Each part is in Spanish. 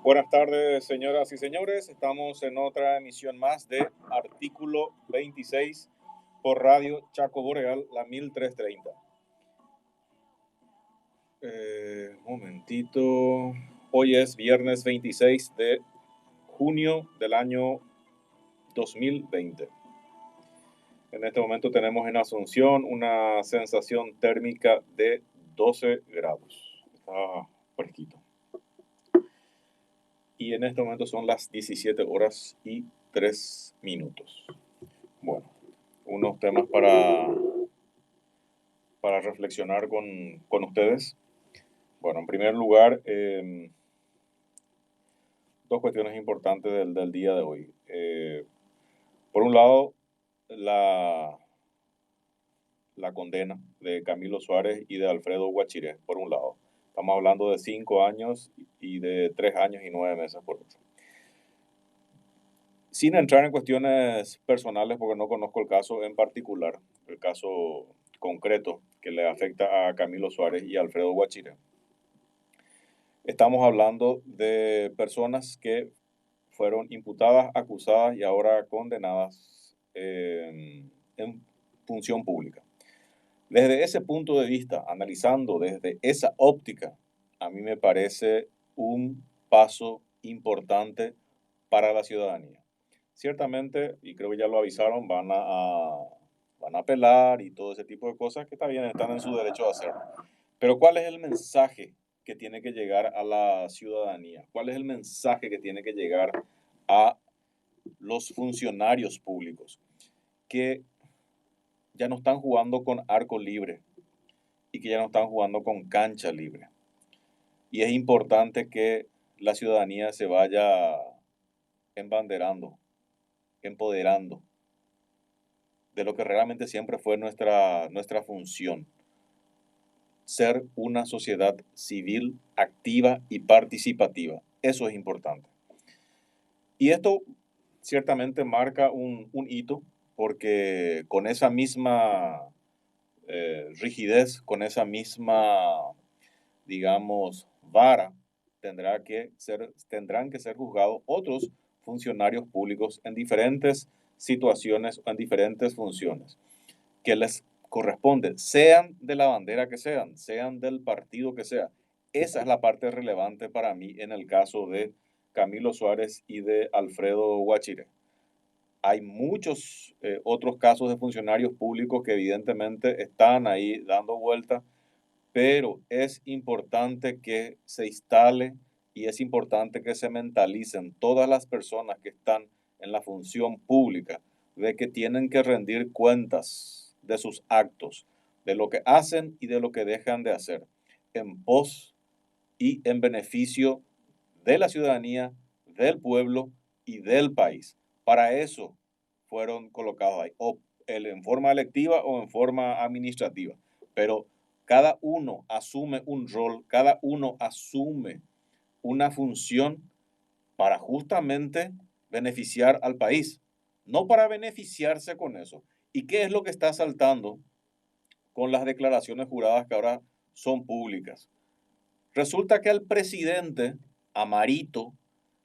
Buenas tardes, señoras y señores. Estamos en otra emisión más de Artículo 26 por Radio Chaco Boreal, la 1330. Momentito. Hoy es viernes 26 de junio del año 2020. En este momento tenemos en Asunción una sensación térmica de 12 grados. Está fresquito. Y en este momento son las 17 horas y 3 minutos. Bueno, unos temas para reflexionar con ustedes. Bueno, en primer lugar, dos cuestiones importantes del día de hoy. Por un lado, la condena de Camilo Suárez y de Alfredo Guachiré, por un lado. Estamos hablando de 5 años y de 3 años y 9 meses por otro. Sin entrar en cuestiones personales, porque no conozco el caso en particular, el caso concreto que le afecta a Camilo Suárez y Alfredo Guachiré. Estamos hablando de personas que fueron imputadas, acusadas y ahora condenadas en función pública. Desde ese punto de vista, analizando desde esa óptica, a mí me parece un paso importante para la ciudadanía. Ciertamente, y creo que ya lo avisaron, van a apelar y todo ese tipo de cosas que está bien, están en su derecho de hacerlo. Pero ¿cuál es el mensaje que tiene que llegar a la ciudadanía? ¿Cuál es el mensaje que tiene que llegar a los funcionarios públicos? Que ya no están jugando con arco libre y que ya no están jugando con cancha libre. Y es importante que la ciudadanía se vaya embanderando, empoderando de lo que realmente siempre fue nuestra función: ser una sociedad civil activa y participativa. Eso es importante. Y esto ciertamente marca un hito, porque con esa misma rigidez, con esa misma, digamos, vara, tendrán que ser juzgados otros funcionarios públicos en diferentes situaciones o en diferentes funciones que les corresponde, sean de la bandera que sean del partido que sea. Esa es la parte relevante para mí en el caso de Camilo Suárez y de Alfredo Guachire. Hay muchos otros casos de funcionarios públicos que evidentemente están ahí dando vueltas, pero es importante que se instale y es importante que se mentalicen todas las personas que están en la función pública de que tienen que rendir cuentas de sus actos, de lo que hacen y de lo que dejan de hacer, en pos y en beneficio de la ciudadanía, del pueblo y del país. Para eso fueron colocados ahí, o en forma electiva o en forma administrativa. Pero cada uno asume un rol, cada uno asume una función para justamente beneficiar al país, no para beneficiarse con eso. ¿Y qué es lo que está saltando con las declaraciones juradas que ahora son públicas? Resulta que al presidente, Amarito,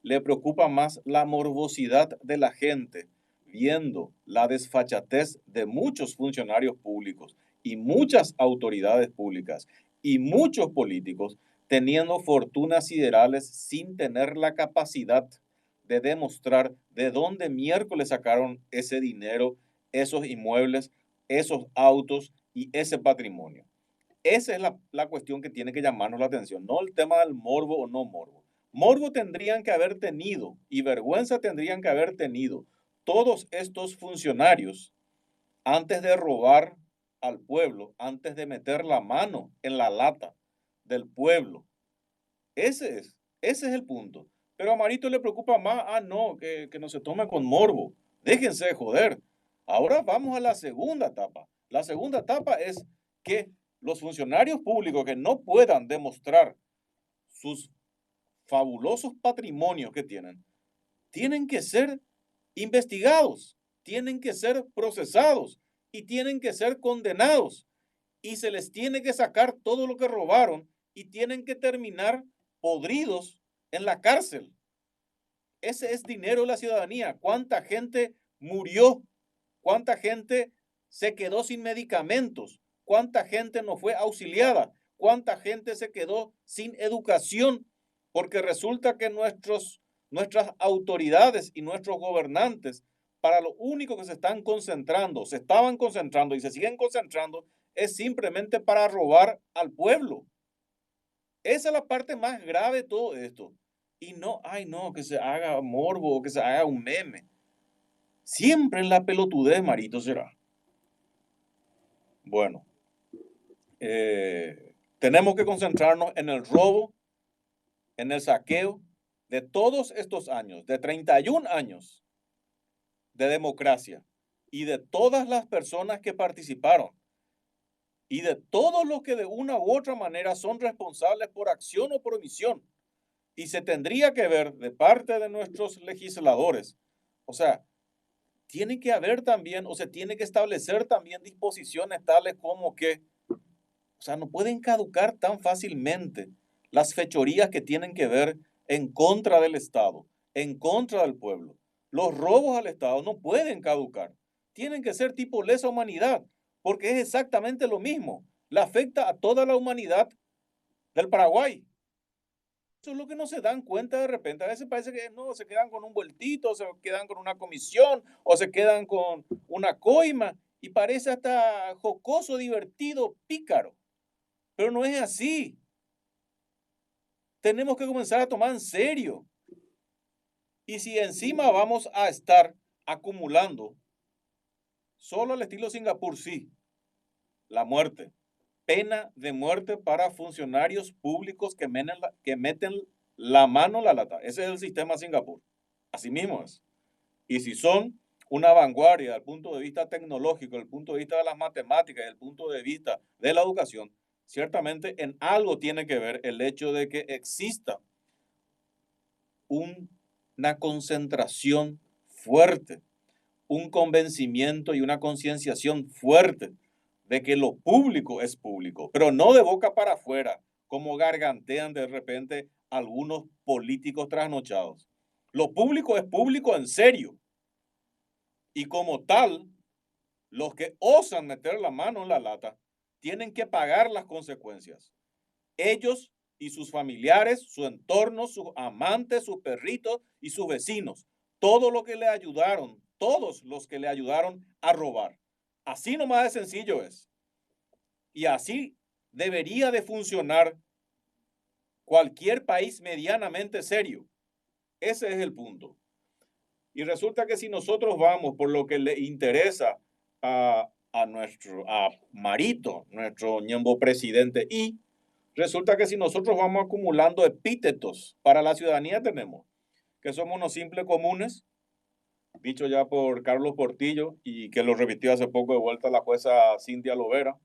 le preocupa más la morbosidad de la gente, viendo la desfachatez de muchos funcionarios públicos y muchas autoridades públicas y muchos políticos teniendo fortunas siderales sin tener la capacidad de demostrar de dónde miércoles sacaron ese dinero, esos inmuebles, esos autos y ese patrimonio. Esa es la cuestión que tiene que llamarnos la atención, no el tema del morbo o no morbo. Morbo tendrían que haber tenido y vergüenza tendrían que haber tenido todos estos funcionarios antes de robar al pueblo, antes de meter la mano en la lata del pueblo. Ese es el punto. Pero a Marito le preocupa más, no, que no se tome con morbo. Déjense de joder. Ahora vamos a la segunda etapa. La segunda etapa es que los funcionarios públicos que no puedan demostrar sus fabulosos patrimonios que tienen que ser investigados, tienen que ser procesados y tienen que ser condenados. Y se les tiene que sacar todo lo que robaron y tienen que terminar podridos en la cárcel. Ese es dinero de la ciudadanía. ¿Cuánta gente murió? ¿Cuánta gente se quedó sin medicamentos? ¿Cuánta gente no fue auxiliada? ¿Cuánta gente se quedó sin educación? Porque resulta que nuestras autoridades y nuestros gobernantes, para lo único que se están concentrando, se estaban concentrando y se siguen concentrando, es simplemente para robar al pueblo. Esa es la parte más grave de todo esto. Y no, ay no, que se haga morbo o que se haga un meme. Siempre en la pelotudez, Marito, será. Bueno, tenemos que concentrarnos en el robo, en el saqueo de todos estos años, de 31 años de democracia y de todas las personas que participaron y de todos los que de una u otra manera son responsables por acción o por omisión. Y se tendría que ver de parte de nuestros legisladores, o sea, tiene que haber también, o se tiene que establecer también disposiciones tales como que, o sea, no pueden caducar tan fácilmente las fechorías que tienen que ver en contra del Estado, en contra del pueblo. Los robos al Estado no pueden caducar. Tienen que ser tipo lesa humanidad, porque es exactamente lo mismo. Le afecta a toda la humanidad del Paraguay. Eso es lo que no se dan cuenta de repente. A veces parece que no, se quedan con un vueltito, se quedan con una comisión o se quedan con una coima y parece hasta jocoso, divertido, pícaro. Pero no es así. Tenemos que comenzar a tomar en serio. Y si encima vamos a estar acumulando, solo al estilo Singapur, sí, la muerte. Pena de muerte para funcionarios públicos que meten la mano en la lata. Ese es el sistema Singapur. Así mismo es. Y si son una vanguardia desde el punto de vista tecnológico, desde el punto de vista de las matemáticas, desde el punto de vista de la educación, ciertamente en algo tiene que ver el hecho de que exista una concentración fuerte, un convencimiento y una concienciación fuerte de que lo público es público, pero no de boca para afuera, como gargantean de repente algunos políticos trasnochados. Lo público es público en serio. Y como tal, los que osan meter la mano en la lata tienen que pagar las consecuencias. Ellos y sus familiares, su entorno, sus amantes, sus perritos y sus vecinos. Todo lo que le ayudaron, todos los que le ayudaron a robar. Así nomás de sencillo es. Y así debería de funcionar cualquier país medianamente serio. Ese es el punto. Y resulta que si nosotros vamos por lo que le interesa a Marito, nuestro ñembo presidente, y resulta que si nosotros vamos acumulando epítetos para la ciudadanía tenemos, que somos unos simples comunes, dicho ya por Carlos Portillo y que lo repitió hace poco de vuelta la jueza Cintia Lovera.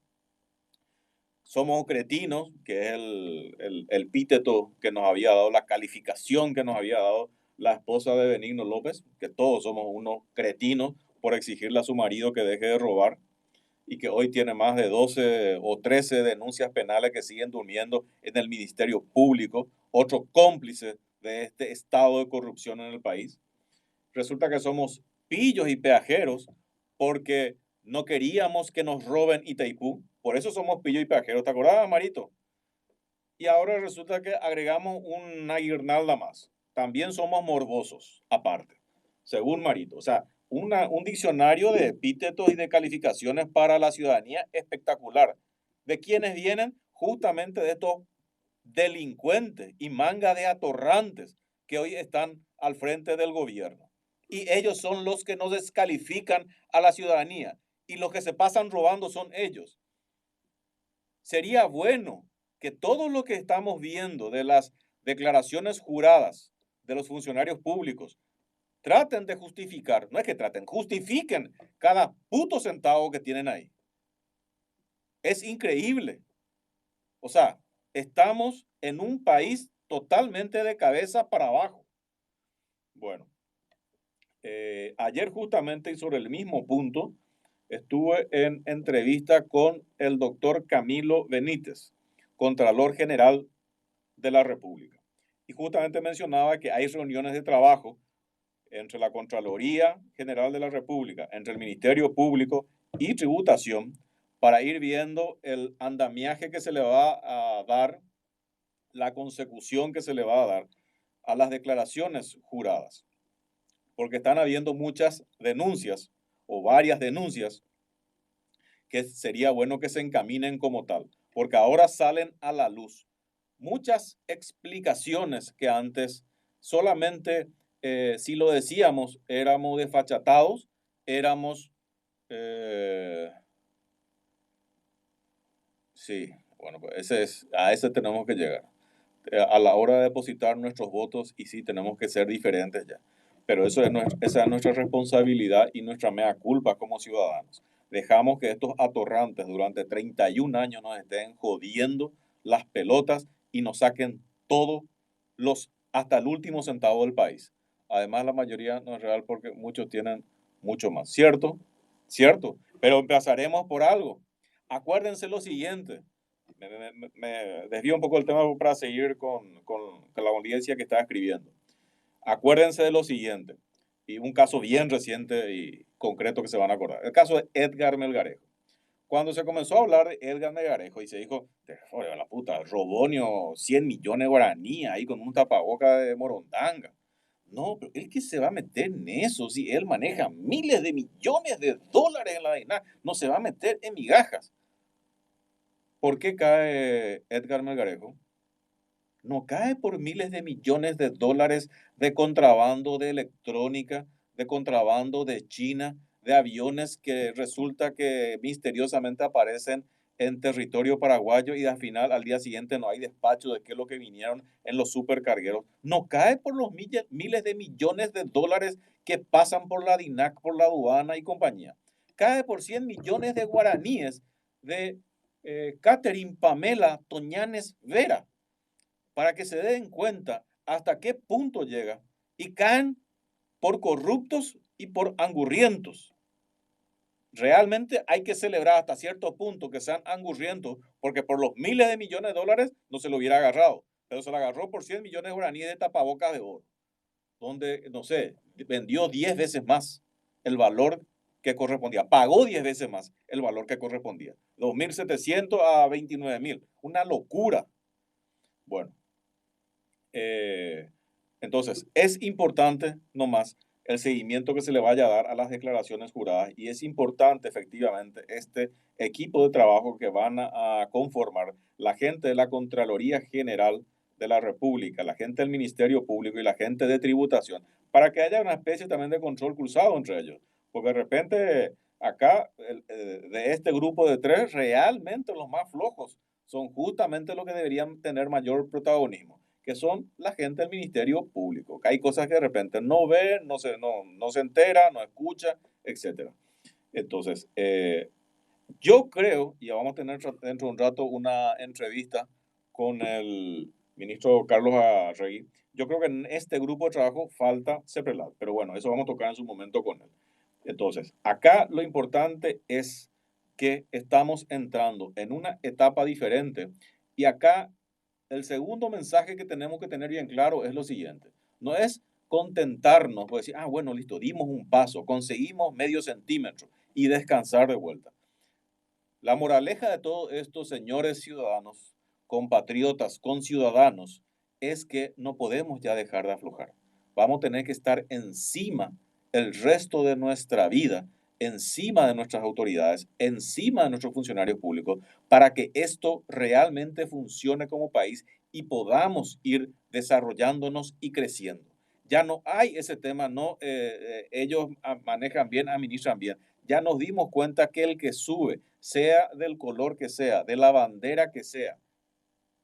Somos cretinos, que es el epíteto que nos había dado, la calificación que nos había dado la esposa de Benigno López, que todos somos unos cretinos por exigirle a su marido que deje de robar y que hoy tiene más de 12 o 13 denuncias penales que siguen durmiendo en el Ministerio Público, otro cómplice de este estado de corrupción en el país. Resulta que somos pillos y peajeros porque no queríamos que nos roben Itaipú. Por eso somos pillos y peajeros. ¿Te acordabas, Marito? Y ahora resulta que agregamos una guirnalda más. También somos morbosos, aparte, según Marito. O sea, un diccionario de epítetos y de calificaciones para la ciudadanía espectacular. ¿De quienes vienen? Justamente de estos delincuentes y manga de atorrantes que hoy están al frente del gobierno. Y ellos son los que nos descalifican a la ciudadanía. Y los que se pasan robando son ellos. Sería bueno que todo lo que estamos viendo de las declaraciones juradas de los funcionarios públicos traten de justificar, no es que traten, justifiquen cada puto centavo que tienen ahí. Es increíble. O sea, estamos en un país totalmente de cabeza para abajo. Bueno, ayer justamente y sobre el mismo punto estuve en entrevista con el doctor Camilo Benítez, Contralor General de la República. Y justamente mencionaba que hay reuniones de trabajo entre la Contraloría General de la República, entre el Ministerio Público y Tributación, para ir viendo el andamiaje que se le va a dar, la consecución que se le va a dar a las declaraciones juradas, porque están habiendo muchas denuncias o varias denuncias que sería bueno que se encaminen como tal, porque ahora salen a la luz muchas explicaciones que antes solamente si lo decíamos éramos desfachatados, éramos, eh, sí, bueno, pues a ese tenemos que llegar. A la hora de depositar nuestros votos y sí tenemos que ser diferentes ya. Pero esa es nuestra responsabilidad y nuestra mea culpa como ciudadanos. Dejamos que estos atorrantes durante 31 años nos estén jodiendo las pelotas y nos saquen todos hasta el último centavo del país. Además, la mayoría no es real porque muchos tienen mucho más. ¿Cierto? ¿Cierto? Pero empezaremos por algo. Acuérdense lo siguiente, me desvío un poco del tema para seguir con la audiencia que estaba escribiendo. Acuérdense de lo siguiente, y un caso bien reciente y concreto que se van a acordar. El caso de Edgar Melgarejo. Cuando se comenzó a hablar de Edgar Melgarejo y se dijo, "Joder, la puta, Robonio, 100 millones de guaraní ahí con un tapaboca de morondanga". No, pero él que se va a meter en eso, si él maneja miles de millones de dólares en la DINAC, no se va a meter en migajas. ¿Por qué cae Edgar Melgarejo? No cae por miles de millones de dólares de contrabando de electrónica, de contrabando de China, de aviones que resulta que misteriosamente aparecen en territorio paraguayo y al final, al día siguiente, no hay despacho de qué es lo que vinieron en los supercargueros. No cae por los miles de millones de dólares que pasan por la DINAC, por la aduana y compañía. Cae por 100 millones de guaraníes de Catherine Pamela Toñanes Vera, para que se den cuenta hasta qué punto llega y caen por corruptos y por angurrientos. Realmente hay que celebrar hasta cierto punto que sean angurrientos, porque por los miles de millones de dólares no se lo hubiera agarrado, pero se lo agarró por 100 millones de guaraníes de tapabocas de oro, donde, no sé, vendió 10 veces más el valor que correspondía, pagó 10 veces más el valor que correspondía, 2.700 a 29.000, una locura. Bueno, entonces, es importante nomás el seguimiento que se le vaya a dar a las declaraciones juradas y es importante efectivamente este equipo de trabajo que van a conformar la gente de la Contraloría General de la República, la gente del Ministerio Público y la gente de tributación, para que haya una especie también de control cruzado entre ellos. Porque de repente acá, de este grupo de tres, realmente los más flojos son justamente los que deberían tener mayor protagonismo, que son la gente del Ministerio Público, que hay cosas que de repente no ve, no se entera, no escucha, etcétera. Entonces, yo creo, y vamos a tener dentro de un rato una entrevista con el ministro Carlos Arregui, yo creo que en este grupo de trabajo falta CEPRELAT, pero bueno, eso vamos a tocar en su momento con él. Entonces, acá lo importante es que estamos entrando en una etapa diferente y acá el segundo mensaje que tenemos que tener bien claro es lo siguiente. No es contentarnos, pues decir, ah, bueno, listo, dimos un paso, conseguimos medio centímetro y descansar de vuelta. La moraleja de todos estos señores ciudadanos, compatriotas, conciudadanos, es que no podemos ya dejar de aflojar. Vamos a tener que estar encima el resto de nuestra vida, encima de nuestras autoridades, encima de nuestros funcionarios públicos, para que esto realmente funcione como país y podamos ir desarrollándonos y creciendo. Ya no hay ese tema, no, ellos manejan bien, administran bien. Ya nos dimos cuenta que el que sube, sea del color que sea, de la bandera que sea,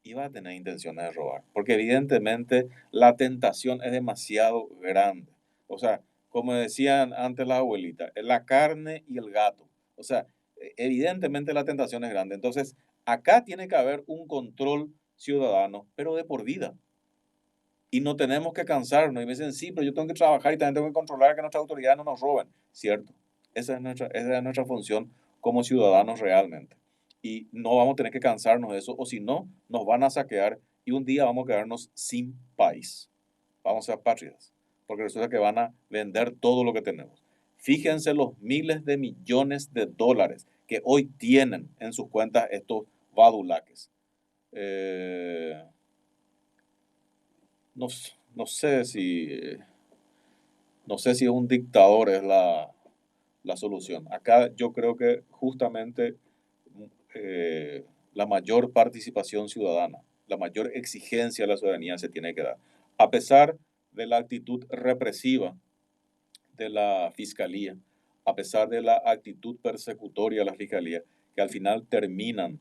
iba a tener intenciones de robar, porque evidentemente la tentación es demasiado grande. O sea, como decían antes las abuelitas, la carne y el gato. O sea, evidentemente la tentación es grande. Entonces, acá tiene que haber un control ciudadano, pero de por vida. Y no tenemos que cansarnos. Y me dicen, sí, pero yo tengo que trabajar y también tengo que controlar que nuestras autoridades no nos roben. Cierto, esa es nuestra función como ciudadanos realmente. Y no vamos a tener que cansarnos de eso, o si no, nos van a saquear y un día vamos a quedarnos sin país. Vamos a ser apátridas, porque resulta que van a vender todo lo que tenemos. Fíjense los miles de millones de dólares que hoy tienen en sus cuentas estos badulaques. Eh, no, no sé si, no sé si un dictador es la solución. Acá yo creo que justamente la mayor participación ciudadana, la mayor exigencia a la ciudadanía se tiene que dar. A pesar de la actitud represiva de la fiscalía, a pesar de la actitud persecutoria de la fiscalía, que al final terminan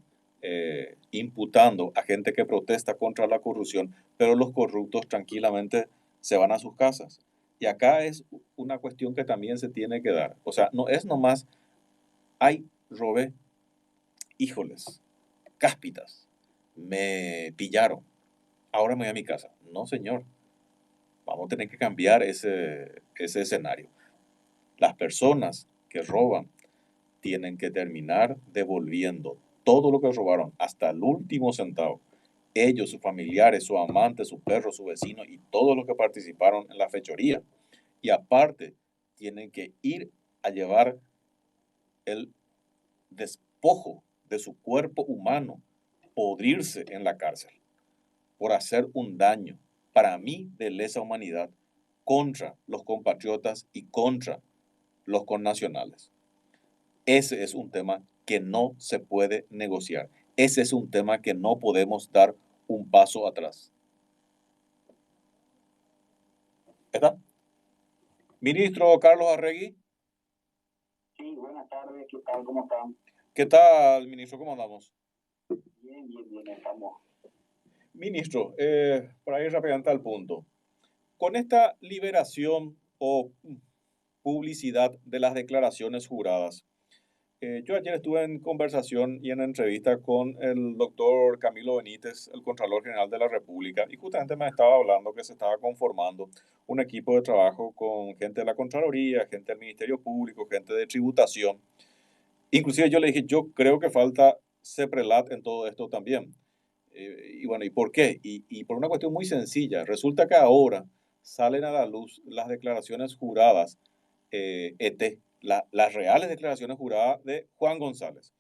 imputando a gente que protesta contra la corrupción, pero los corruptos tranquilamente se van a sus casas. Y acá es una cuestión que también se tiene que dar. O sea, no es nomás, ay, robé, híjoles, cáspitas, me pillaron, ahora me voy a mi casa. No, señor, vamos a tener que cambiar ese escenario. Las personas que roban tienen que terminar devolviendo todo lo que robaron, hasta el último centavo. Ellos, sus familiares, su amante, su perro, su vecino y todos los que participaron en la fechoría. Y aparte, tienen que ir a llevar el despojo de su cuerpo humano, podrirse en la cárcel por hacer un daño, para mí, de lesa humanidad, contra los compatriotas y contra los connacionales. Ese es un tema que no se puede negociar. Ese es un tema que no podemos dar un paso atrás. ¿Está? Ministro Carlos Arregui. Sí, buenas tardes, ¿qué tal? ¿Cómo están? ¿Qué tal, ministro? ¿Cómo andamos? Bien, bien, bien, estamos. Ministro, para ir rápidamente al punto. Con esta liberación o publicidad de las declaraciones juradas, yo ayer estuve en conversación y en entrevista con el doctor Camilo Benítez, el Contralor General de la República, y justamente me estaba hablando que se estaba conformando un equipo de trabajo con gente de la Contraloría, gente del Ministerio Público, gente de tributación. Inclusive yo le dije, yo creo que falta CEPRELAT en todo esto también. Y bueno, ¿y por qué? Y por una cuestión muy sencilla. Resulta que ahora salen a la luz las declaraciones juradas, las reales declaraciones juradas de Juan González.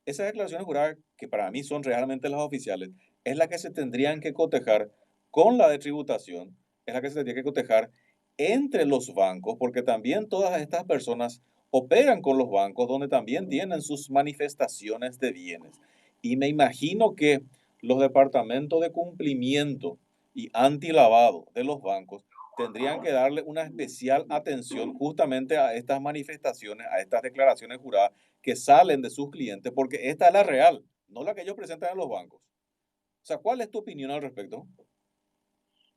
Esas declaraciones juradas, que para mí son realmente las oficiales, es la que se tendrían que cotejar con la de tributación, es la que se tendría que cotejar entre los bancos, porque también todas estas personas operan con los bancos, donde también tienen sus manifestaciones de bienes. Y me imagino que los departamentos de cumplimiento y antilavado de los bancos tendrían que darle una especial atención justamente a estas manifestaciones, a estas declaraciones juradas que salen de sus clientes, porque esta es la real, no la que ellos presentan en los bancos. O sea, ¿cuál es tu opinión al respecto?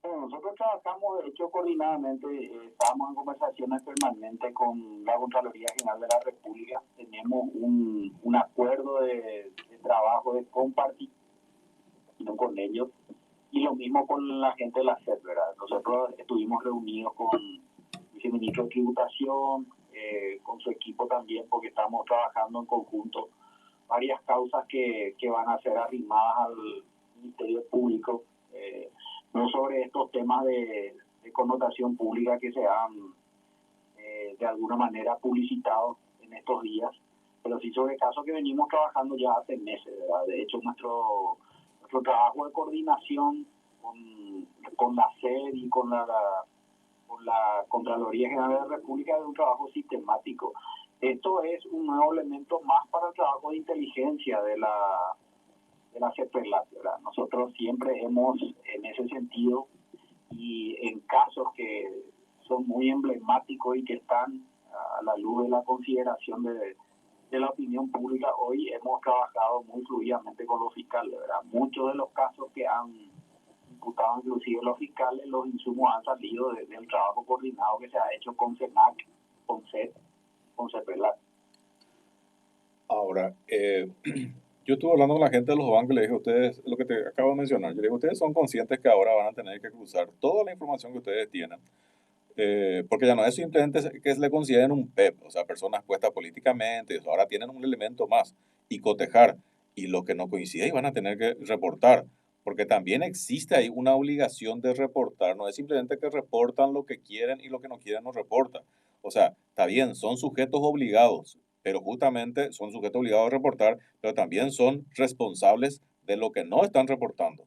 Bueno, nosotros trabajamos, de hecho, coordinadamente, estamos en conversaciones permanentes con la Contraloría General de la República. Tenemos un acuerdo de trabajo, de compartir con ellos, y lo mismo con la gente de la SED, ¿verdad? Nosotros estuvimos reunidos con el viceministro de Tributación, con su equipo también, porque estamos trabajando en conjunto varias causas que van a ser arrimadas al Ministerio Público, no sobre estos temas de connotación pública que se han de alguna manera publicitados en estos días, pero sí sobre casos que venimos trabajando ya hace meses, ¿verdad? De hecho, nuestro trabajo de coordinación con la SED y con la Contraloría General de la República es un trabajo sistemático. Esto es un nuevo elemento más para el trabajo de inteligencia de la CEPRELAT, ¿verdad? Nosotros siempre hemos, en ese sentido, y en casos que son muy emblemáticos y que están a la luz de la consideración de la opinión pública, hoy hemos trabajado muy fluidamente con los fiscales, ¿verdad? Muchos de los casos que han imputado inclusive los fiscales, los insumos han salido del trabajo coordinado que se ha hecho con CENAC, con CED, con CEPRELAT. Ahora, yo estuve hablando con la gente de los bancos y le dije a ustedes lo que te acabo de mencionar. Yo le dije, ustedes son conscientes que ahora van a tener que cruzar toda la información que ustedes tienen, porque ya no es simplemente que le consideren un PEP, o sea, personas puestas políticamente, ahora tienen un elemento más y cotejar, y lo que no coincide y van a tener que reportar, porque también existe ahí una obligación de reportar, no es simplemente que reportan lo que quieren y lo que no quieren no reportan. O sea, está bien, son sujetos obligados, pero justamente son sujetos obligados a reportar, pero también son responsables de lo que no están reportando.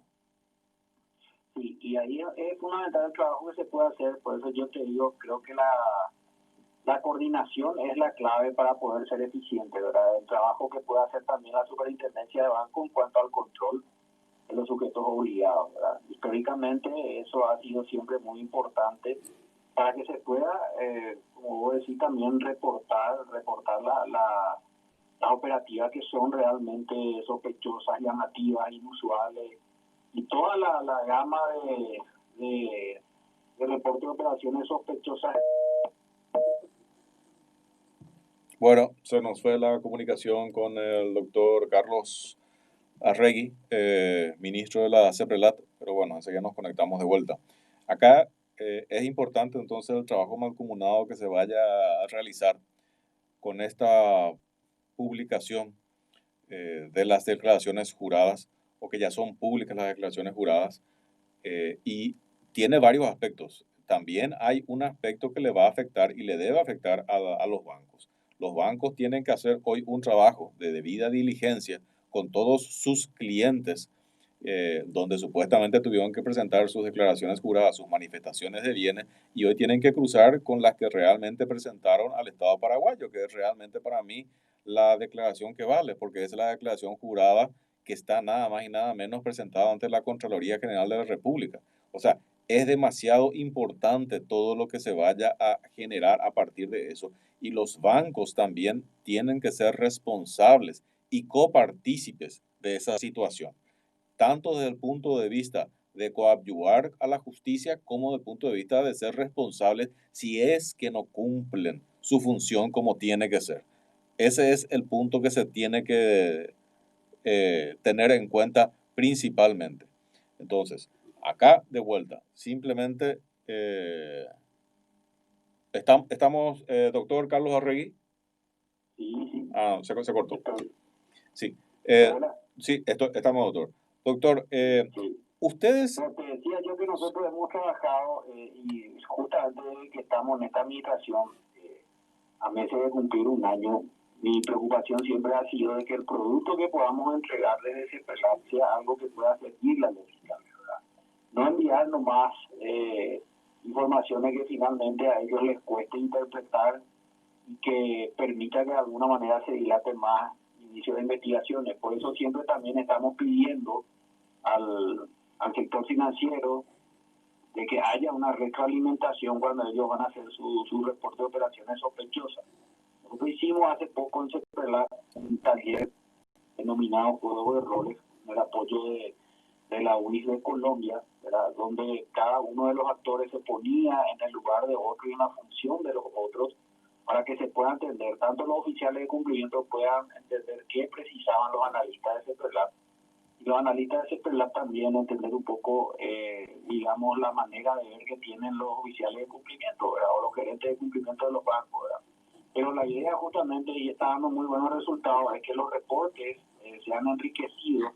Y ahí es fundamental el trabajo que se puede hacer, por eso yo te digo, creo que la coordinación es la clave para poder ser eficiente, ¿verdad? El trabajo que puede hacer también la superintendencia de banco en cuanto al control de los sujetos obligados, ¿verdad? Históricamente eso ha sido siempre muy importante para que se pueda, como vos decís, también reportar las operativas que son realmente sospechosas, llamativas, inusuales, y toda la gama de reporte de operaciones sospechosas. Bueno, se nos fue la comunicación con el doctor Carlos Arregui, ministro de la CEPRELAT, pero bueno, enseguida nos conectamos de vuelta. Acá es importante entonces el trabajo mancomunado que se vaya a realizar con esta publicación de las declaraciones juradas, o que ya son públicas las declaraciones juradas, y tiene varios aspectos. También hay un aspecto que le va a afectar y le debe afectar a los bancos. Los bancos tienen que hacer hoy un trabajo de debida diligencia con todos sus clientes, donde supuestamente tuvieron que presentar sus declaraciones juradas, sus manifestaciones de bienes, y hoy tienen que cruzar con las que realmente presentaron al Estado paraguayo, que es realmente para mí la declaración que vale, porque es la declaración jurada que está nada más y nada menos presentada ante la Contraloría General de la República. O sea, es demasiado importante todo lo que se vaya a generar a partir de eso. Y los bancos también tienen que ser responsables y copartícipes de esa situación, tanto desde el punto de vista de coadyuvar a la justicia como desde el punto de vista de ser responsables si es que no cumplen su función como tiene que ser. Ese es el punto que se tiene que tener en cuenta principalmente. Entonces, acá de vuelta, simplemente estamos, doctor Carlos Arregui. Sí. Ah, se cortó. Sí, Hola. sí, estamos, doctor. Doctor, Sí. ustedes... Pero te decía yo que nosotros hemos trabajado y justamente desde que estamos en esta administración, a meses de cumplir un año, mi preocupación siempre ha sido de que el producto que podamos entregar desde CEPRELAT sea algo que pueda seguir la lógica, ¿verdad? No enviar nomás informaciones que finalmente a ellos les cueste interpretar y que permita que de alguna manera se dilate más inicio de investigaciones. Por eso siempre también estamos pidiendo al sector financiero de que haya una retroalimentación cuando ellos van a hacer su reporte de operaciones sospechosas. Nosotros hicimos hace poco en CEPRELAT un taller denominado Juego de Roles, con el apoyo de la UNIS de Colombia, ¿verdad? Donde cada uno de los actores se ponía en el lugar de otro y en la función de los otros para que se pueda entender, tanto los oficiales de cumplimiento puedan entender qué precisaban los analistas de CEPRELAT, y los analistas de CEPRELAT también entender un poco, digamos, la manera de ver que tienen los oficiales de cumplimiento, ¿verdad? O los gerentes de cumplimiento de los bancos, ¿verdad? Pero la idea justamente, y está dando muy buenos resultados, es que los reportes sean enriquecidos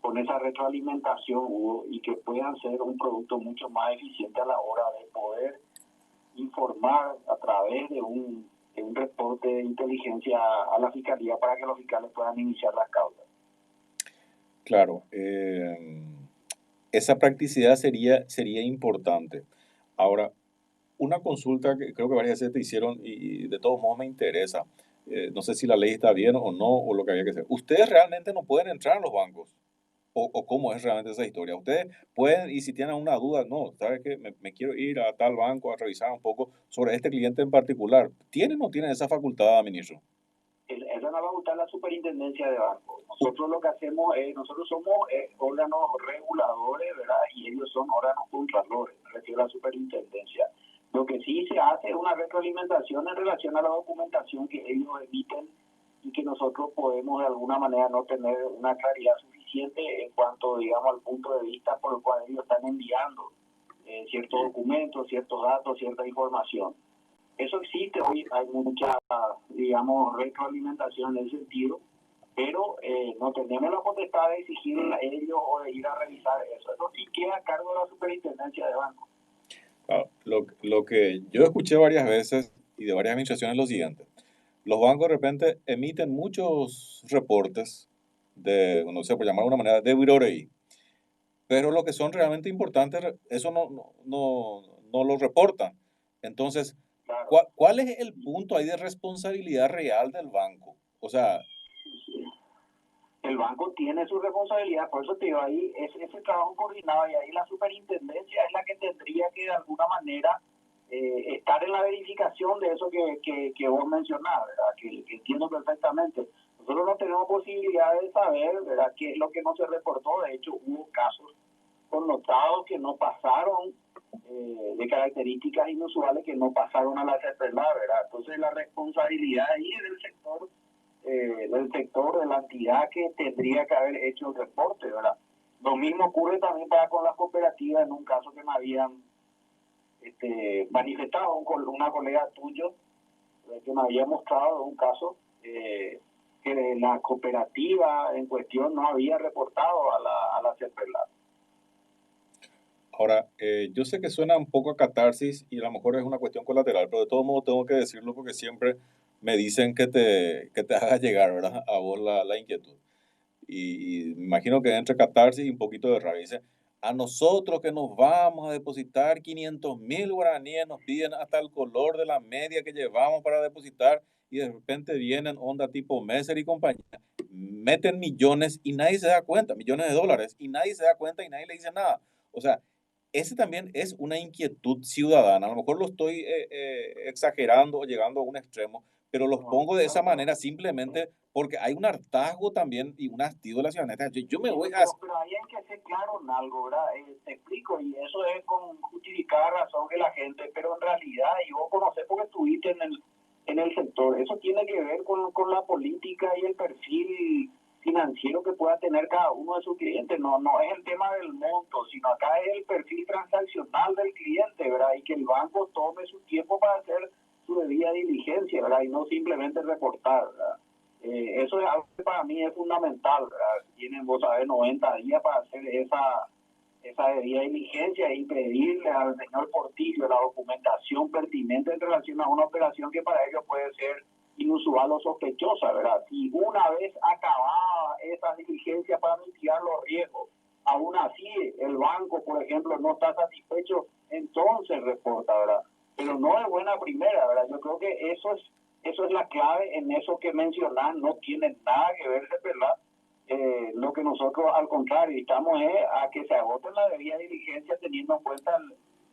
con esa retroalimentación, Hugo, y que puedan ser un producto mucho más eficiente a la hora de poder informar a través de un reporte de inteligencia a la Fiscalía para que los fiscales puedan iniciar las causas. Claro, esa practicidad sería importante. Ahora, una consulta que creo que varias veces te hicieron y de todos modos me interesa. No sé si la ley está bien o no, o lo que había que hacer. ¿Ustedes realmente no pueden entrar a los bancos? ¿O cómo es realmente esa historia? Ustedes pueden, y si tienen una duda, no, ¿sabes qué? Me quiero ir a tal banco a revisar un poco sobre este cliente en particular. ¿Tienen o no tienen esa facultad, ministro? Esa no va a gustar la superintendencia de bancos. Nosotros lo que hacemos es, nosotros somos órganos reguladores, ¿verdad? Y ellos son órganos controladores, me refiero a la superintendencia. Lo que sí se hace es una retroalimentación en relación a la documentación que ellos emiten y que nosotros podemos de alguna manera no tener una claridad suficiente en cuanto, digamos, al punto de vista por el cual ellos están enviando ciertos documentos, ciertos datos, cierta información. Eso existe hoy, hay mucha, digamos, retroalimentación en ese sentido, pero no tenemos la potestad de exigirle a ellos o de ir a revisar eso. Eso sí queda a cargo de la superintendencia de banco. Claro, lo que yo escuché varias veces y de varias administraciones es lo siguiente. Los bancos de repente emiten muchos reportes de, no sé, por llamar de una manera, de Birorei, pero lo que son realmente importantes, eso no lo reportan. Entonces, Claro. ¿cuál es el punto ahí de responsabilidad real del banco? O sea, El banco tiene su responsabilidad, por eso te digo, ahí es ese trabajo coordinado y ahí la superintendencia es la que tendría que de alguna manera estar en la verificación de eso que vos mencionás, ¿verdad? Que entiendo perfectamente. Nosotros no tenemos posibilidad de saber, ¿verdad?, qué es lo que no se reportó. De hecho, hubo casos connotados que no pasaron, de características inusuales que no pasaron a la CEPELA, ¿verdad? Entonces la responsabilidad ahí es del sector, de la entidad que tendría que haber hecho el reporte, ¿verdad? Lo mismo ocurre también para con las cooperativas, en un caso que me habían manifestado una colega tuyo, que me había mostrado un caso que la cooperativa en cuestión no había reportado a la CEPELA. ahora, yo sé que suena un poco a catarsis y a lo mejor es una cuestión colateral, pero de todo modo tengo que decirlo porque siempre me dicen que te haga llegar, ¿verdad? A vos la inquietud. Y me imagino que entre catarsis y un poquito de rabia. Dice, a nosotros que nos vamos a depositar 500.000 guaraníes, nos piden hasta el color de la media que llevamos para depositar y de repente vienen onda tipo Messer y compañía, meten millones y nadie se da cuenta, millones de dólares, y nadie se da cuenta y nadie le dice nada. O sea, ese también es una inquietud ciudadana. A lo mejor lo estoy exagerando o llegando a un extremo, pero los No, pongo de esa claro, manera simplemente porque hay un hartazgo también y un hastío de la ciudadanía. Yo me voy a... pero ahí hay que ser claro en algo, ¿verdad? Te explico, y eso es con justificada razón que la gente, pero en realidad, y vos conocés porque estuviste en el sector, eso tiene que ver con la política y el perfil financiero que pueda tener cada uno de sus clientes. No, no es el tema del monto, sino acá es el perfil transaccional del cliente, ¿verdad? Y que el banco tome su tiempo para hacer su debida diligencia, ¿verdad? Y no simplemente reportar, ¿verdad? Eso es algo que para mí es fundamental, ¿verdad? Tienen, vos sabés, 90 días para hacer esa debida diligencia y pedirle al señor Portillo la documentación pertinente en relación a una operación que para ellos puede ser inusual o sospechosa, ¿verdad? Si una vez acabada esa diligencia para mitigar los riesgos, aún así el banco, por ejemplo, no está satisfecho, entonces reporta, ¿verdad? Pero no es buena primera, ¿verdad? Yo creo que eso es la clave en eso que mencionar, no tiene nada que ver, ¿verdad? Lo que nosotros al contrario estamos es a que se agote la debida diligencia teniendo en cuenta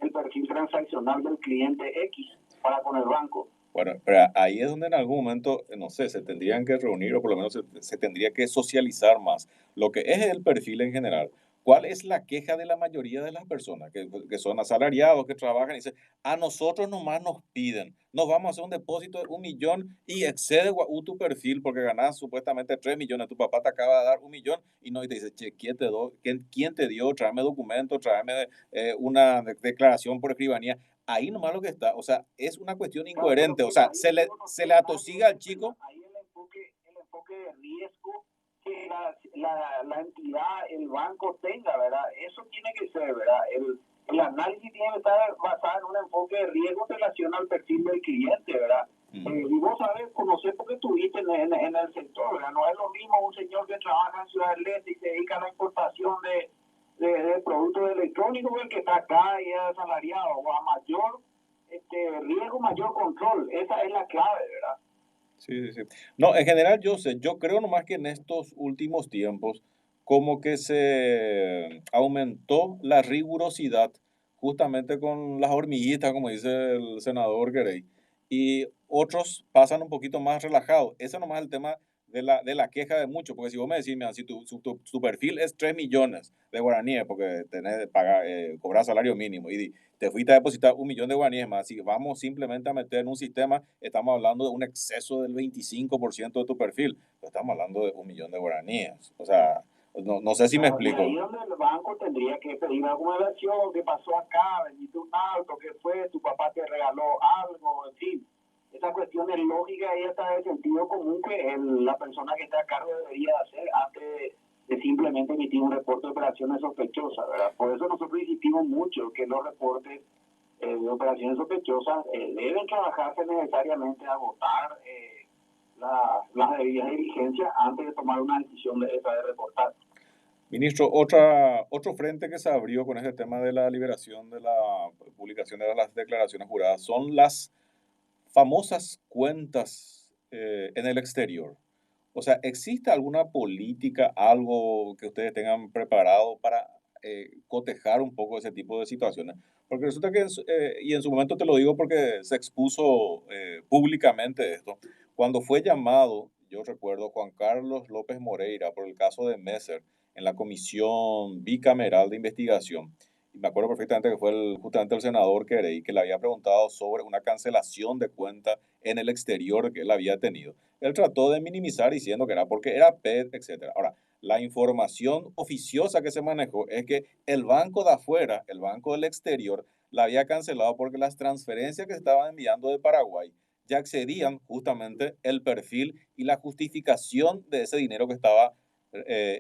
el perfil transaccional del cliente X para con el banco. Bueno, pero ahí es donde en algún momento, no sé, se tendrían que reunir o por lo menos se tendría que socializar más lo que es el perfil en general. ¿Cuál es la queja de la mayoría de las personas que son asalariados, que trabajan y dicen, a nosotros nomás nos piden, nos vamos a hacer un depósito de 1 millón y excede tu perfil porque ganás supuestamente 3 millones, tu papá te acaba de dar 1 millón y no, y te dice, che, ¿quién te dio? Tráeme documento, tráeme una declaración por escribanía. Ahí nomás lo que está, o sea, es una cuestión Claro, incoherente, o sea, se le atosiga al chico. ahí el enfoque de riesgo que la entidad, el banco tenga, ¿verdad? Eso tiene que ser, ¿verdad? El análisis tiene que estar basado en un enfoque de riesgo en relación al perfil del cliente, ¿verdad? Y vos sabés, conocés porque estuviste en el sector, ¿verdad? No es lo mismo un señor que trabaja en Ciudad del Este y se dedica a la importación de productos electrónicos que el que está acá y es asalariado, o a mayor riesgo, mayor control. Esa es la clave, ¿verdad? Sí, sí, sí. No, en general yo creo nomás que en estos últimos tiempos como que se aumentó la rigurosidad justamente con las hormiguitas, como dice el senador Grey, y otros pasan un poquito más relajados. Ese nomás es el tema de la queja de muchos, porque si vos me decís, mira, si tu perfil es 3 millones de guaraníes, porque tenés, pagar, cobrar salario mínimo, y te fuiste a depositar 1 millón de guaraníes más. Si vamos simplemente a meter en un sistema, estamos hablando de un exceso del 25% de tu perfil. Pero estamos hablando de 1 millón de guaraníes. O sea, no sé si me Claro, y ahí explico. donde el banco tendría que pedir alguna versión, qué pasó acá, vendiste un auto, qué fue, tu papá te regaló algo, en fin. la cuestión es lógica y hasta de sentido común que la persona que está a cargo debería hacer antes de simplemente emitir un reporte de operaciones sospechosas, ¿verdad? Por eso nosotros insistimos mucho que los reportes de operaciones sospechosas deben trabajarse necesariamente a agotar las debidas diligencias antes de tomar una decisión de esa de reportar. Ministro, otro frente que se abrió con este tema de la liberación de la publicación de las declaraciones juradas son las famosas cuentas en el exterior. O sea, ¿existe alguna política, algo que ustedes tengan preparado para cotejar un poco ese tipo de situaciones? Porque resulta que, y en su momento te lo digo porque se expuso públicamente esto, cuando fue llamado, yo recuerdo, Juan Carlos López Moreira por el caso de Messer en la comisión bicameral de investigación. Y me acuerdo perfectamente que fue justamente el senador Querey que le había preguntado sobre una cancelación de cuenta en el exterior que él había tenido. Él trató de minimizar diciendo que era porque era PET, etcétera. Ahora, la información oficiosa que se manejó es que el banco de afuera, el banco del exterior, la había cancelado porque las transferencias que se estaban enviando de Paraguay ya excedían justamente el perfil y la justificación de ese dinero que estaba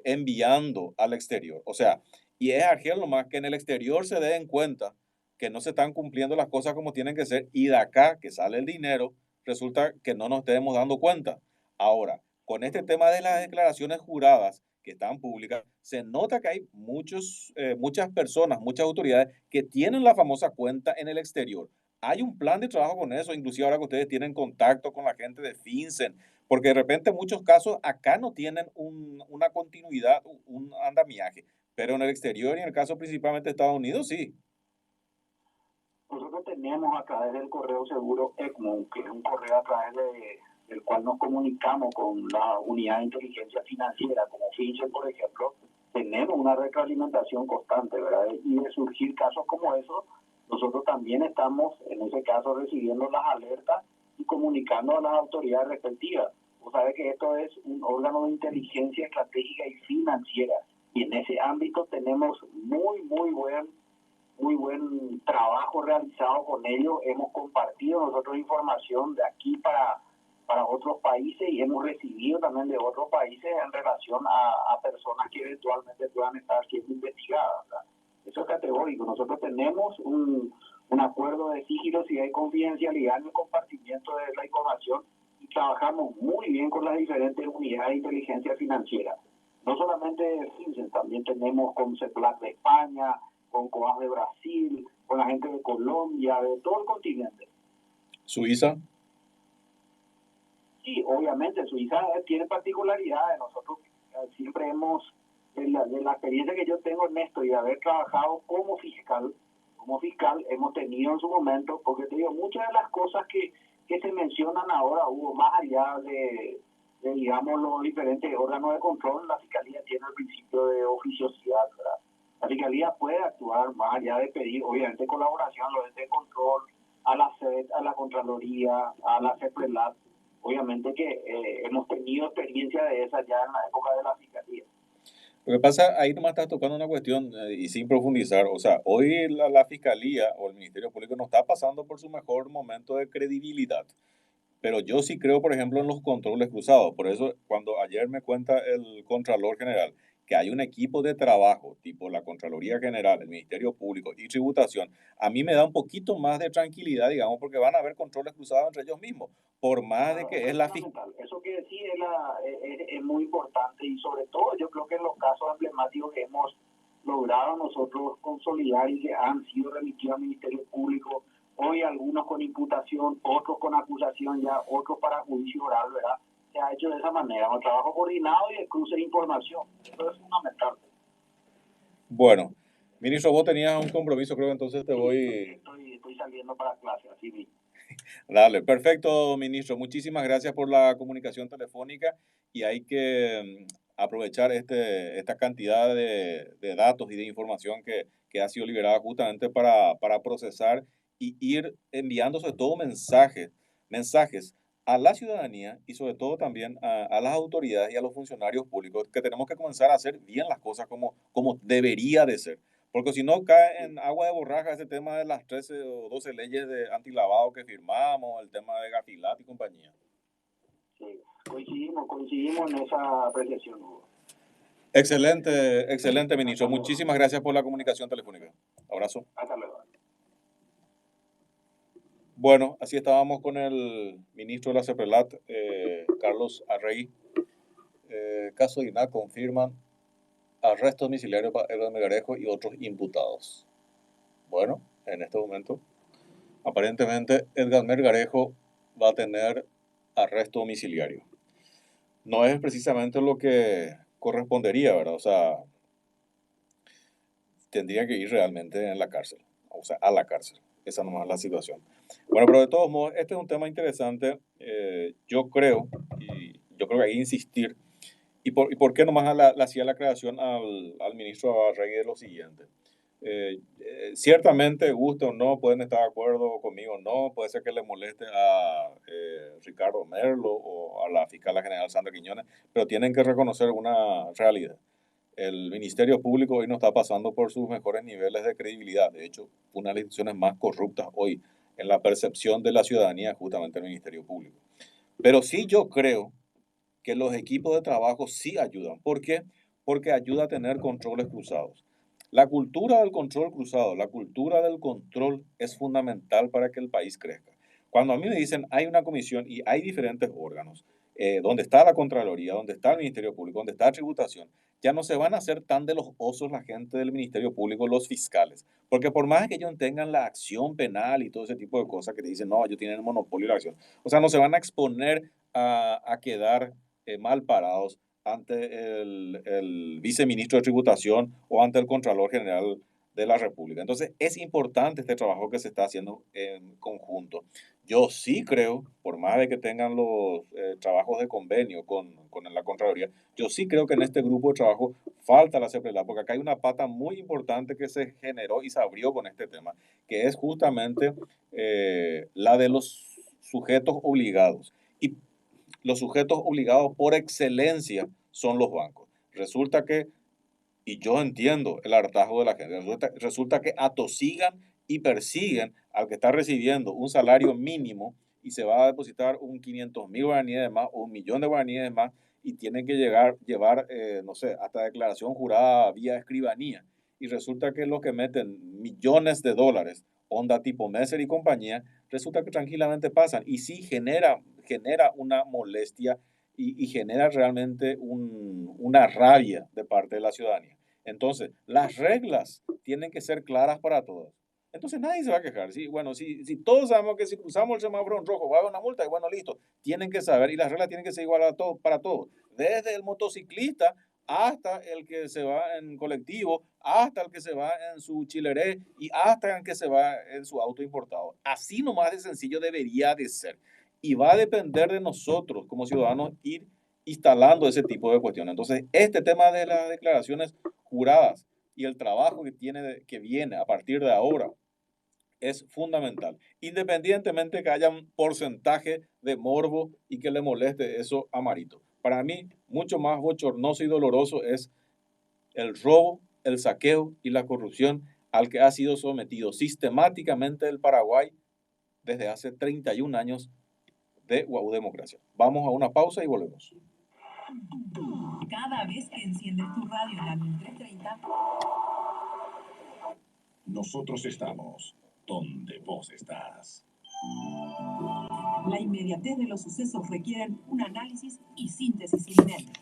enviando al exterior. O sea, y es Argel nomás que en el exterior se den cuenta que no se están cumpliendo las cosas como tienen que ser y de acá que sale el dinero, resulta que no nos estemos dando cuenta. Ahora, con este tema de las declaraciones juradas que están públicas, se nota que hay muchas personas, muchas autoridades que tienen la famosa cuenta en el exterior. Hay un plan de trabajo con eso, inclusive ahora que ustedes tienen contacto con la gente de FinCEN, porque de repente en muchos casos acá no tienen una continuidad, un andamiaje, pero en el exterior y en el caso principalmente de Estados Unidos, sí. Nosotros tenemos a través del correo seguro ECMO, que es un correo a través del cual nos comunicamos con la unidad de inteligencia financiera, como FinCEN, por ejemplo, tenemos una retroalimentación constante, ¿verdad? Y de surgir casos como esos, nosotros también estamos, en ese caso, recibiendo las alertas y comunicando a las autoridades respectivas. Vos sabés que esto es un órgano de inteligencia estratégica y financiera, y en ese ámbito tenemos muy buen trabajo realizado con ellos. Hemos compartido nosotros información de aquí para otros países y hemos recibido también de otros países en relación a personas que eventualmente puedan estar siendo investigadas, ¿verdad? Eso es categórico. Nosotros tenemos un acuerdo de sigilosidad y confidencialidad en el compartimiento de la información y trabajamos muy bien con las diferentes unidades de inteligencia financiera. No solamente FinCEN, también tenemos con CEPLAC de España, con COAS de Brasil, con la gente de Colombia, de todo el continente. Suiza. Sí, obviamente, Suiza tiene particularidades. Nosotros siempre hemos, de la experiencia que yo tengo en esto y de haber trabajado como fiscal, hemos tenido en su momento, porque te digo, muchas de las cosas que se mencionan ahora, hubo más allá de, digamos, los diferentes órganos de control, la Fiscalía tiene el principio de oficiosidad, ¿verdad? La Fiscalía puede actuar más allá de pedir, obviamente, colaboración a los entes de control, a la SED, a la Contraloría, a la CEPRELAT. Obviamente que hemos tenido experiencia de esa ya en la época de la Fiscalía. Lo que pasa, ahí nomás estás tocando una cuestión y sin profundizar. O sea, hoy la Fiscalía o el Ministerio Público no está pasando por su mejor momento de credibilidad. Pero yo sí creo, por ejemplo, en los controles cruzados. Por eso, cuando ayer me cuenta el Contralor General que hay un equipo de trabajo, tipo la Contraloría General, el Ministerio Público y Tributación, a mí me da un poquito más de tranquilidad, digamos, porque van a haber controles cruzados entre ellos mismos. Por más de Claro, que eso es es la fundamental. Eso que decís es muy importante y sobre todo yo creo que en los casos emblemáticos que hemos logrado nosotros consolidar y que han sido remitidos al Ministerio Público, hoy algunos con imputación, otros con acusación ya, otros para juicio oral, ¿verdad? Se ha hecho de esa manera, un trabajo coordinado y de cruce de información. Eso es fundamental. Bueno, ministro, vos tenías un compromiso, creo que entonces te Sí, voy. estoy saliendo para clase, así mismo. Dale, perfecto, ministro. Muchísimas gracias por la comunicación telefónica y hay que aprovechar esta cantidad de datos y de información que ha sido liberada justamente para procesar y ir enviando sobre todo mensajes a la ciudadanía y sobre todo también a las autoridades y a los funcionarios públicos que tenemos que comenzar a hacer bien las cosas como debería de ser. Porque si no cae en agua de borraja ese tema de las 13 o 12 leyes de antilavado que firmamos, el tema de Gafilat y compañía. Sí, coincidimos en esa apreciación, Hugo. Excelente, excelente, ministro. Muchísimas gracias por la comunicación telefónica. Abrazo. Hasta luego. Bueno, así estábamos con el ministro de la CEPRELAT, Carlos Arregui. Caso de INAH confirman arresto domiciliario para Edgar Melgarejo y otros imputados. Bueno, en este momento, aparentemente Edgar Melgarejo va a tener arresto domiciliario. No es precisamente lo que correspondería, ¿verdad? O sea, tendría que ir realmente en la cárcel, o sea, a la cárcel. Esa nomás es la situación. Bueno, pero de todos modos, este es un tema interesante. Yo creo que hay que insistir. ¿Y por qué nomás le hacía la aclaración al ministro Arregui de lo siguiente? Ciertamente, guste o no, pueden estar de acuerdo conmigo o no, puede ser que le moleste a Ricardo Merlo o a la fiscal general Sandra Quiñones, pero tienen que reconocer una realidad. El Ministerio Público hoy no está pasando por sus mejores niveles de credibilidad. De hecho, una de las instituciones más corruptas hoy en la percepción de la ciudadanía es justamente el Ministerio Público. Pero sí yo creo que los equipos de trabajo sí ayudan. ¿Por qué? Porque ayuda a tener controles cruzados. La cultura del control cruzado, la cultura del control es fundamental para que el país crezca. Cuando a mí me dicen hay una comisión y hay diferentes órganos, donde está la Contraloría, donde está el Ministerio Público, donde está Tributación, ya no se van a hacer tan de los osos la gente del Ministerio Público, los fiscales. Porque por más que ellos tengan la acción penal y todo ese tipo de cosas que te dicen, no, ellos tienen el monopolio de la acción. O sea, no se van a exponer a quedar mal parados ante el viceministro de Tributación o ante el Contralor General de la República. Entonces, es importante este trabajo que se está haciendo en conjunto. Yo sí creo, por más de que tengan los trabajos de convenio con la Contraloría, yo sí creo que en este grupo de trabajo falta la CEPRELAT, porque acá hay una pata muy importante que se generó y se abrió con este tema, que es justamente la de los sujetos obligados. Y los sujetos obligados por excelencia son los bancos. Resulta que, y yo entiendo el hartazgo de la gente, resulta que atosigan y persiguen al que está recibiendo un salario mínimo y se va a depositar un 500,000 guaraníes de más o 1,000,000 de guaraníes de más y tienen que llevar, no sé, hasta declaración jurada vía escribanía. Y resulta que los que meten millones de dólares, onda tipo Messer y compañía, resulta que tranquilamente pasan. Y sí genera una molestia y genera realmente una rabia de parte de la ciudadanía. Entonces, las reglas tienen que ser claras para todos. Entonces nadie se va a quejar. Sí, bueno, si todos sabemos que si cruzamos el semáforo en rojo va a haber una multa, y bueno, listo, tienen que saber y las reglas tienen que ser iguales para todos. Desde el motociclista hasta el que se va en colectivo, hasta el que se va en su chileré y hasta el que se va en su auto importado. Así nomás de sencillo debería de ser. Y va a depender de nosotros como ciudadanos ir instalando ese tipo de cuestiones. Entonces, este tema de las declaraciones juradas y el trabajo que viene a partir de ahora es fundamental, independientemente que haya un porcentaje de morbo y que le moleste eso a Marito. Para mí, mucho más bochornoso y doloroso es el robo, el saqueo y la corrupción al que ha sido sometido sistemáticamente el Paraguay desde hace 31 años de Guau Democracia. Vamos a una pausa y volvemos. Cada vez que enciendes tu radio en la 1330, nosotros estamos donde vos estás. La inmediatez de los sucesos requieren un análisis y síntesis inminente.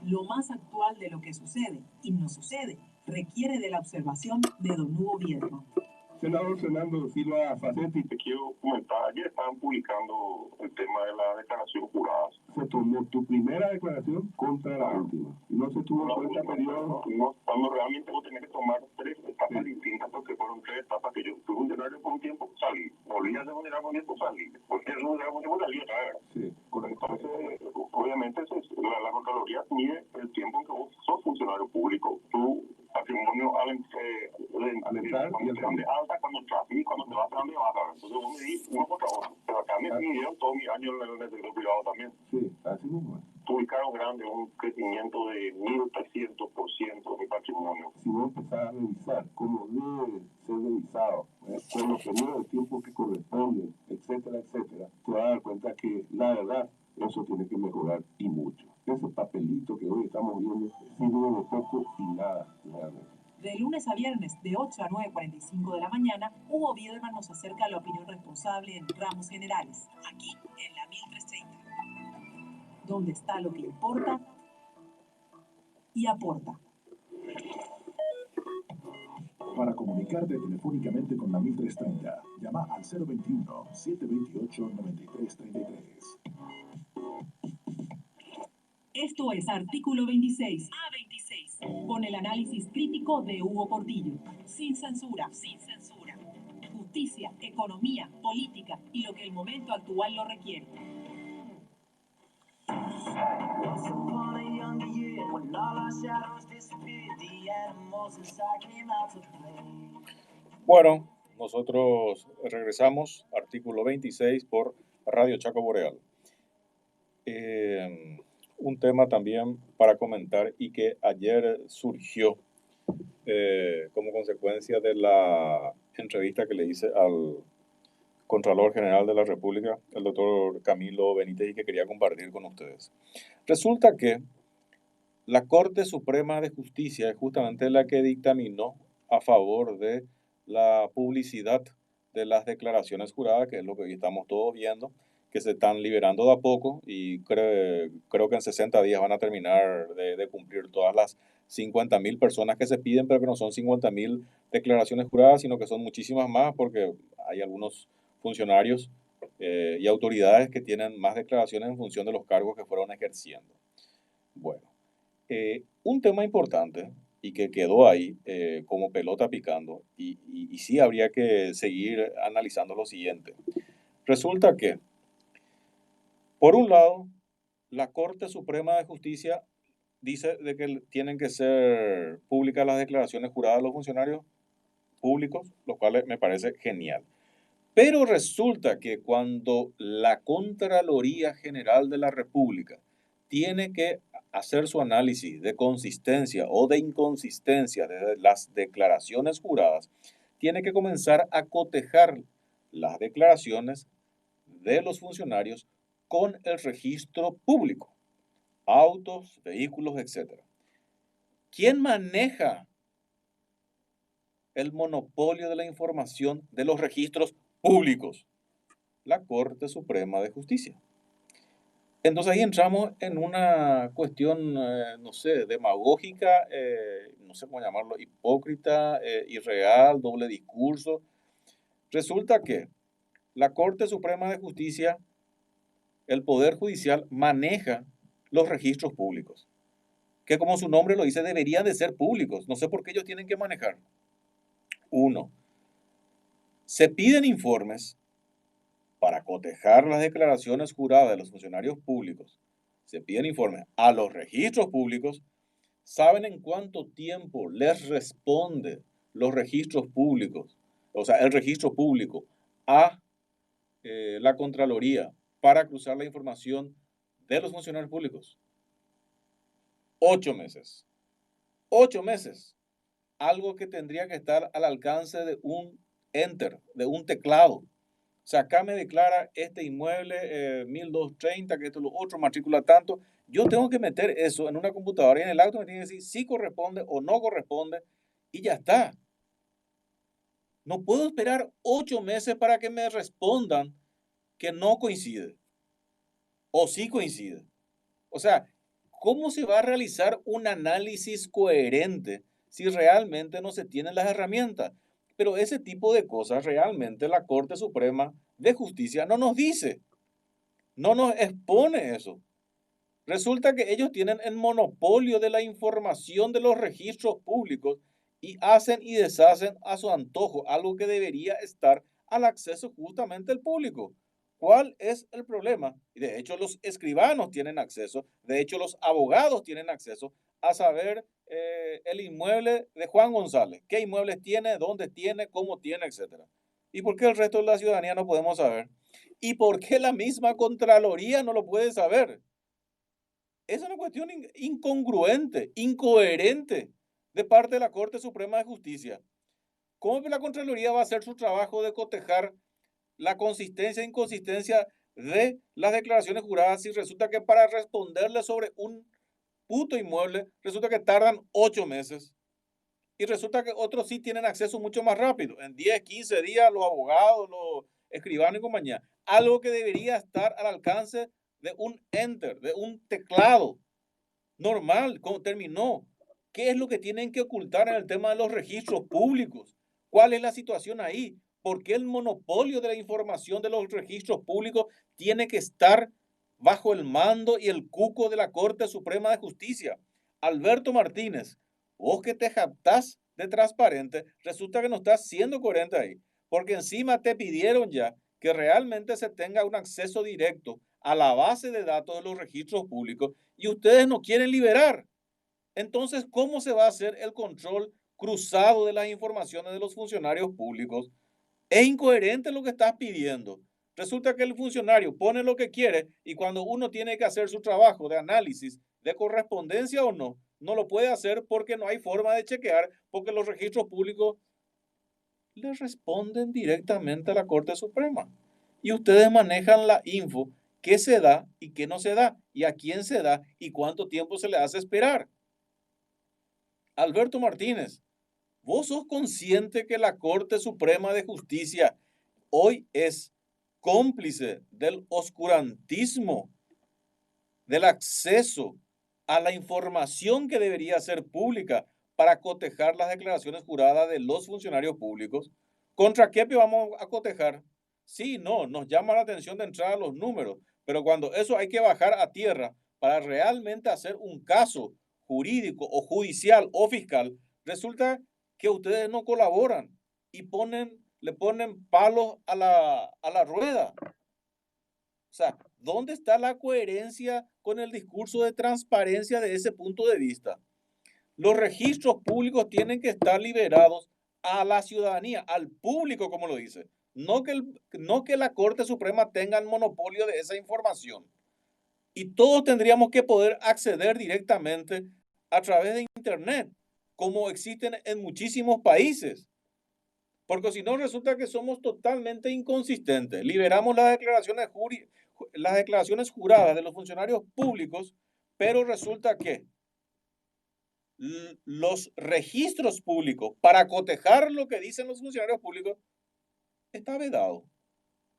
Lo más actual de lo que sucede y no sucede requiere de la observación de don Hugo Vierno. Senador Fernando Silva Facetti, te quiero comentar, ayer estaban publicando el tema de la declaración jurada. Se tomó tu primera declaración contra la última. No se tuvo en cuenta periodo. No, cuando realmente vos tenés que tomar 3 etapas distintas, porque fueron 3 etapas que yo fui funcionario por un tiempo, salí. Volví a ser funcionario por un tiempo, salí. Porque es funcionario por un tiempo, salí otra vez. Sí, correcto. Entonces, obviamente, la Contraloría mide el tiempo en que vos sos funcionario público. Tu patrimonio al entrar y al salir. Cuando entras y cuando te vas a donde vas. Entonces vos medís uno contra otro. Pero acá me midieron todos mis años en el sector privado también. Sí, así mismo. Ubicaron grande, un crecimiento de 1.300% de mi patrimonio. Si vos empezás a revisar cómo debe ser revisado, con los periodos de tiempo que corresponden, etcétera, etcétera, te vas a dar cuenta que la verdad, eso tiene que mejorar y mucho. Ese papelito que hoy estamos viendo sirve de poco y nada, realmente. De lunes a viernes, de 8 a 9:45 de la mañana, Hugo Biederman nos acerca a la opinión responsable en Ramos Generales, aquí en la 1330. Donde está lo que importa y aporta. Para comunicarte telefónicamente con la 1330, llama al 021-728-9333. Esto es Artículo 26. A26. Con el análisis crítico de Hugo Portillo. Sin censura. Sin censura. Justicia, economía, política y lo que el momento actual lo requiere. Bueno, nosotros regresamos, artículo 26 por Radio Chaco Boreal. Un tema también para comentar y que ayer surgió como consecuencia de la entrevista que le hice al Contralor General de la República, el doctor Camilo Benítez, y que quería compartir con ustedes. Resulta que la Corte Suprema de Justicia es justamente la que dictaminó a favor de la publicidad de las declaraciones juradas, que es lo que hoy estamos todos viendo, que se están liberando de a poco y creo que en 60 días van a terminar de cumplir todas las 50.000 personas que se piden, pero que no son 50.000 declaraciones juradas, sino que son muchísimas más porque hay algunos funcionarios y autoridades que tienen más declaraciones en función de los cargos que fueron ejerciendo. Bueno, un tema importante y que quedó ahí como pelota picando y sí habría que seguir analizando lo siguiente. Resulta que, por un lado, la Corte Suprema de Justicia dice de que tienen que ser públicas las declaraciones juradas de los funcionarios públicos, lo cual me parece genial. Pero resulta que cuando la Contraloría General de la República tiene que hacer su análisis de consistencia o de inconsistencia de las declaraciones juradas, tiene que comenzar a cotejar las declaraciones de los funcionarios con el registro público, autos, vehículos, etc. ¿Quién maneja el monopolio de la información de los registros públicos? La Corte Suprema de Justicia. Entonces ahí entramos en una cuestión, no sé, demagógica, no sé cómo llamarlo, hipócrita, irreal, doble discurso. Resulta que la Corte Suprema de Justicia, el Poder Judicial, maneja los registros públicos, que como su nombre lo dice, deberían de ser públicos. No sé por qué ellos tienen que manejar. Uno, se piden informes para cotejar las declaraciones juradas de los funcionarios públicos, se piden informes a los registros públicos. ¿Saben en cuánto tiempo les responde los registros públicos, o sea, el registro público, a la Contraloría para cruzar la información de los funcionarios públicos? 8 meses. 8 meses. Algo que tendría que estar al alcance de un enter, de un teclado. O sea, acá me declara este inmueble 1230, que esto es lo otro, matrícula tanto. Yo tengo que meter eso en una computadora y en el auto me tiene que decir si corresponde o no corresponde y ya está. No puedo esperar 8 meses para que me respondan que no coincide o sí coincide. O sea, ¿cómo se va a realizar un análisis coherente si realmente no se tienen las herramientas? Pero ese tipo de cosas realmente la Corte Suprema de Justicia no nos dice, no nos expone eso. Resulta que ellos tienen el monopolio de la información de los registros públicos y hacen y deshacen a su antojo, algo que debería estar al acceso justamente del público. ¿Cuál es el problema? Y de hecho los escribanos tienen acceso, de hecho los abogados tienen acceso a saber el inmueble de Juan González, qué inmuebles tiene, dónde tiene, cómo tiene, etc. ¿Y por qué el resto de la ciudadanía no podemos saber? ¿Y por qué la misma Contraloría no lo puede saber? Es una cuestión incongruente, incoherente de parte de la Corte Suprema de Justicia. ¿Cómo que la Contraloría va a hacer su trabajo de cotejar la consistencia e inconsistencia de las declaraciones juradas si resulta que para responderle sobre un puto inmueble, resulta que tardan 8 meses? Y resulta que otros sí tienen acceso mucho más rápido. En 10, 15 días los abogados, los escribanos y compañía. Algo que debería estar al alcance de un enter, de un teclado normal, como terminó. ¿Qué es lo que tienen que ocultar en el tema de los registros públicos? ¿Cuál es la situación ahí? ¿Por qué el monopolio de la información de los registros públicos tiene que estar bajo el mando y el cuco de la Corte Suprema de Justicia? Alberto Martínez, vos que te jactás de transparente, resulta que no estás siendo coherente ahí, porque encima te pidieron ya que realmente se tenga un acceso directo a la base de datos de los registros públicos y ustedes no quieren liberar. Entonces, ¿cómo se va a hacer el control cruzado de las informaciones de los funcionarios públicos? Es incoherente lo que estás pidiendo. Resulta que el funcionario pone lo que quiere y cuando uno tiene que hacer su trabajo de análisis de correspondencia o no, no lo puede hacer porque no hay forma de chequear, porque los registros públicos le responden directamente a la Corte Suprema. Y ustedes manejan la info, qué se da y qué no se da, y a quién se da y cuánto tiempo se le hace esperar. Alberto Martínez, ¿vos sos consciente que la Corte Suprema de Justicia hoy es cómplice del oscurantismo, del acceso a la información que debería ser pública para cotejar las declaraciones juradas de los funcionarios públicos? ¿Contra qué vamos a cotejar? Sí, no, nos llama la atención de entrar a los números, pero cuando eso hay que bajar a tierra para realmente hacer un caso jurídico o judicial o fiscal, resulta que ustedes no colaboran y le ponen palos a la rueda. O sea, ¿dónde está la coherencia con el discurso de transparencia de ese punto de vista? Los registros públicos tienen que estar liberados a la ciudadanía, al público, como lo dice. No que la Corte Suprema tenga el monopolio de esa información. Y todos tendríamos que poder acceder directamente a través de Internet, como existen en muchísimos países. Porque si no, resulta que somos totalmente inconsistentes. Liberamos las declaraciones juradas de los funcionarios públicos, pero resulta que los registros públicos para cotejar lo que dicen los funcionarios públicos está vedado.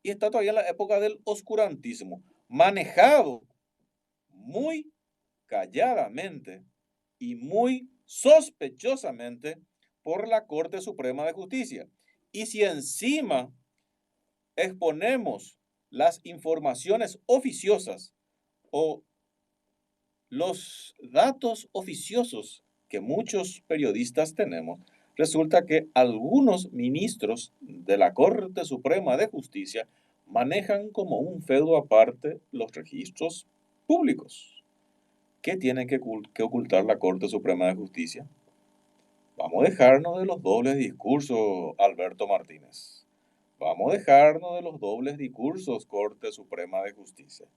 Y está todavía en la época del oscurantismo, manejado muy calladamente y muy sospechosamente por la Corte Suprema de Justicia. Y si encima exponemos las informaciones oficiosas o los datos oficiosos que muchos periodistas tenemos, resulta que algunos ministros de la Corte Suprema de Justicia manejan como un feudo aparte los registros públicos. ¿Qué tiene que ocultar la Corte Suprema de Justicia? Vamos a dejarnos de los dobles discursos, Alberto Martínez. Vamos a dejarnos de los dobles discursos, Corte Suprema de Justicia.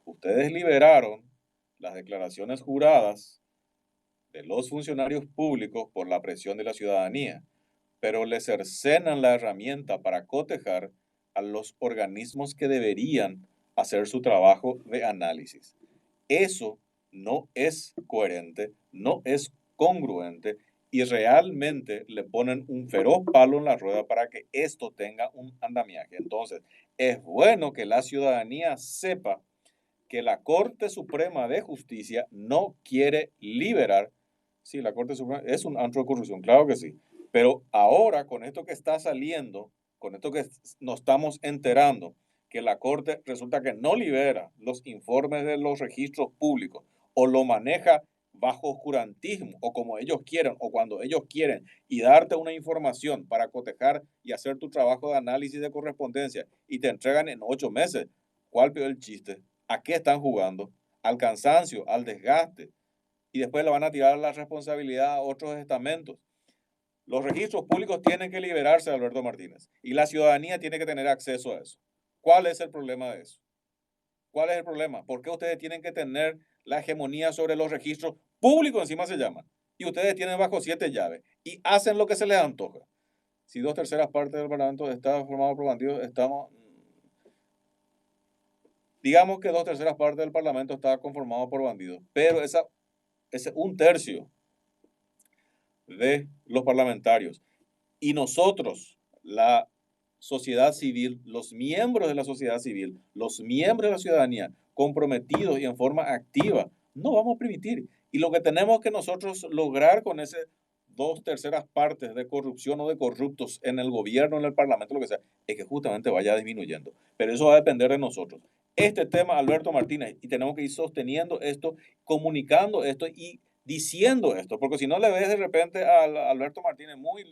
Ustedes liberaron las declaraciones juradas de los funcionarios públicos por la presión de la ciudadanía, pero les cercenan la herramienta para cotejar a los organismos que deberían hacer su trabajo de análisis. Eso no es coherente, no es congruente y realmente le ponen un feroz palo en la rueda para que esto tenga un andamiaje. Entonces, es bueno que la ciudadanía sepa que la Corte Suprema de Justicia no quiere liberar. Sí, la Corte Suprema es un antro de corrupción, claro que sí. Pero ahora, con esto que está saliendo, con esto que nos estamos enterando, que la Corte resulta que no libera los informes de los registros públicos o lo maneja bajo oscurantismo o como ellos quieren o cuando ellos quieren y darte una información para cotejar y hacer tu trabajo de análisis de correspondencia y te entregan en 8 meses. ¿Cuál peor el chiste? ¿A qué están jugando? Al cansancio, al desgaste. Y después le van a tirar la responsabilidad a otros estamentos. Los registros públicos tienen que liberarse, Alberto Martínez. Y la ciudadanía tiene que tener acceso a eso. ¿Cuál es el problema de eso? ¿Cuál es el problema? ¿Por qué ustedes tienen que tener la hegemonía sobre los registros públicos, encima se llaman? Y ustedes tienen bajo 7 llaves y hacen lo que se les antoja. Si 2/3 partes del Parlamento está formado por bandidos, digamos que 2/3 partes del Parlamento está conformado por bandidos, pero ese 1/3 de los parlamentarios y nosotros, la sociedad civil, los miembros de la sociedad civil, los miembros de la ciudadanía comprometidos y en forma activa, no vamos a permitir. Y lo que tenemos que nosotros lograr con ese 2/3 partes de corrupción o de corruptos en el gobierno, en el parlamento, lo que sea, es que justamente vaya disminuyendo. Pero eso va a depender de nosotros. Este tema, Alberto Martínez, y tenemos que ir sosteniendo esto, comunicando esto y diciendo esto, porque si no le ves de repente a Alberto Martínez muy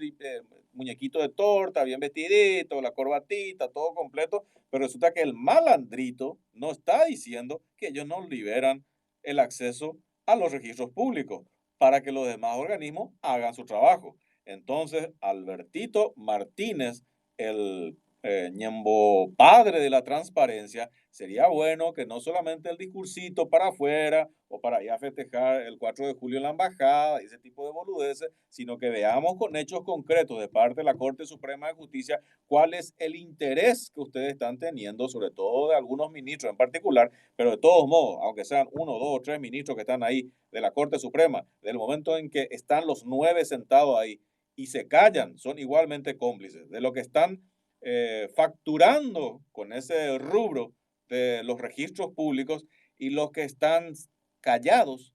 muñequito de torta, bien vestidito, la corbatita, todo completo, pero resulta que el malandrito no está diciendo que ellos no liberan el acceso a los registros públicos para que los demás organismos hagan su trabajo. Entonces, Albertito Martínez, el ñembo padre de la transparencia, sería bueno que no solamente el discursito para afuera o para ir a festejar el 4 de julio en la embajada y ese tipo de boludeces, sino que veamos con hechos concretos de parte de la Corte Suprema de Justicia cuál es el interés que ustedes están teniendo, sobre todo de algunos ministros en particular, pero de todos modos, aunque sean 1, 2 o 3 ministros que están ahí de la Corte Suprema, del momento en que están los 9 sentados ahí y se callan, son igualmente cómplices de lo que están facturando con ese rubro de los registros públicos y los que están callados,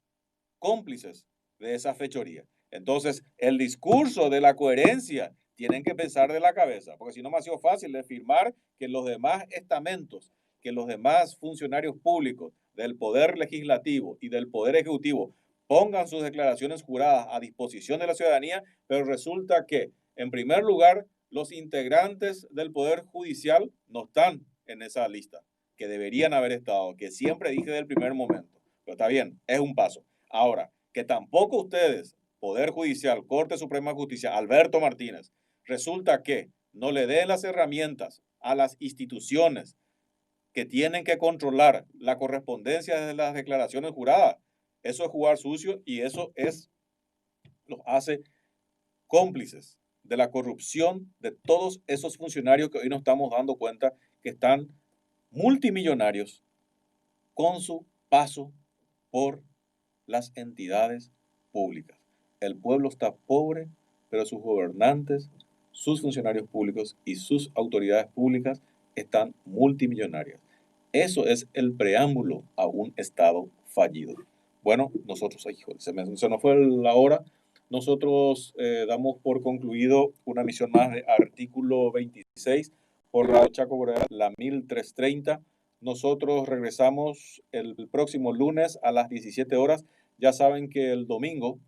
cómplices de esa fechoría. Entonces, el discurso de la coherencia tienen que pensar de la cabeza, porque si no me ha sido fácil de firmar que los demás estamentos, que los demás funcionarios públicos del Poder Legislativo y del Poder Ejecutivo pongan sus declaraciones juradas a disposición de la ciudadanía, pero resulta que, en primer lugar, los integrantes del Poder Judicial no están en esa lista, que deberían haber estado, que siempre dije del primer momento. Pero está bien, es un paso. Ahora, que tampoco ustedes, Poder Judicial, Corte Suprema de Justicia, Alberto Martínez, resulta que no le den las herramientas a las instituciones que tienen que controlar la correspondencia de las declaraciones juradas. Eso es jugar sucio y eso los hace cómplices de la corrupción de todos esos funcionarios que hoy nos estamos dando cuenta que están multimillonarios con su paso por las entidades públicas. El pueblo está pobre, pero sus gobernantes, sus funcionarios públicos y sus autoridades públicas están multimillonarias. Eso es el preámbulo a un Estado fallido. Bueno, nosotros, se nos fue la hora. Nosotros damos por concluido una misión más de Artículo 26 por Radio Chaco Boreal, la 1330. Nosotros regresamos el próximo lunes a las 17 horas. Ya saben que el domingo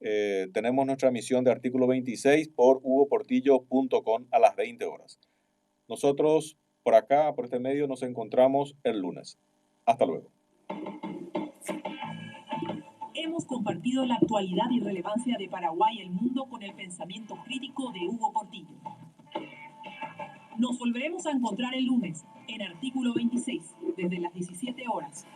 tenemos nuestra emisión de Artículo 26 por hugoportillo.com a las 20 horas. Nosotros por acá, por este medio, nos encontramos el lunes. Hasta luego. Hemos compartido la actualidad y relevancia de Paraguay y el mundo con el pensamiento crítico de Hugo Portillo. Nos volveremos a encontrar el lunes en Artículo 26, desde las 17 horas.